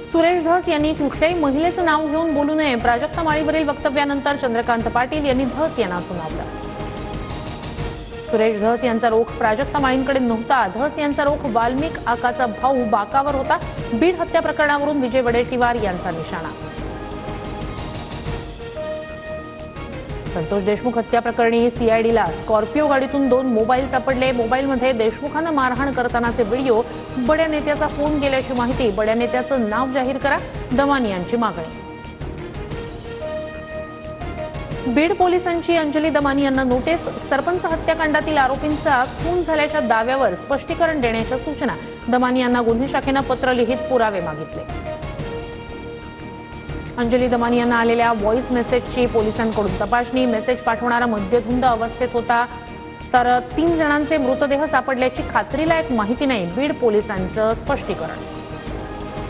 सुरेश धस यांनी कुठल्याही महिलेचं नाव घेऊन बोलू नये, प्राजक्ता माळीवरील वक्तव्यानंतर चंद्रकांत पाटील यांनी धस यांना सुनावलं। सुरेश धस यांचा रोख प्राजक्ता माळींकडे नव्हता, धस यांचा रोख वाल्मिक आकाचा भाऊ बाकावर होता। बीड हत्या प्रकरणावरून विजय वडेट्टीवार यांचा निशाणा। संतोष देशमुख हत्या प्रकरणी सीआयडीला स्कॉर्पिओ गाडीतून 2 मोबाईल सापडले। मोबाईलमध्ये देशमुखांना मारहाण करतानाचे व्हिडिओ, बड्या नेत्याचा फोन गेल्याची माहिती, बड्या नेत्याचं नाव जाहीर करा, दमानी यांची मागणी। बीड पोलिसांची अंजली दमानी यांना नोटीस, सरपंच हत्याकांडातील आरोपींचा खून झाल्याच्या दाव्यावर स्पष्टीकरण देण्याच्या सूचना। दमानी यांना गुन्हे शाखेनं पत्र लिहित पुरावे मागितले। अंजली दमानी यांना आलेल्या व्हॉइस मेसेजची पोलिसांकडून तपासणी, मेसेज पाठवणारा मद्यधुंद अवस्थेत होता, तर 3 जणांचे मृतदेह सापडल्याची खात्रीलायक माहिती नाही, बीड पोलिसांचं स्पष्टीकरण।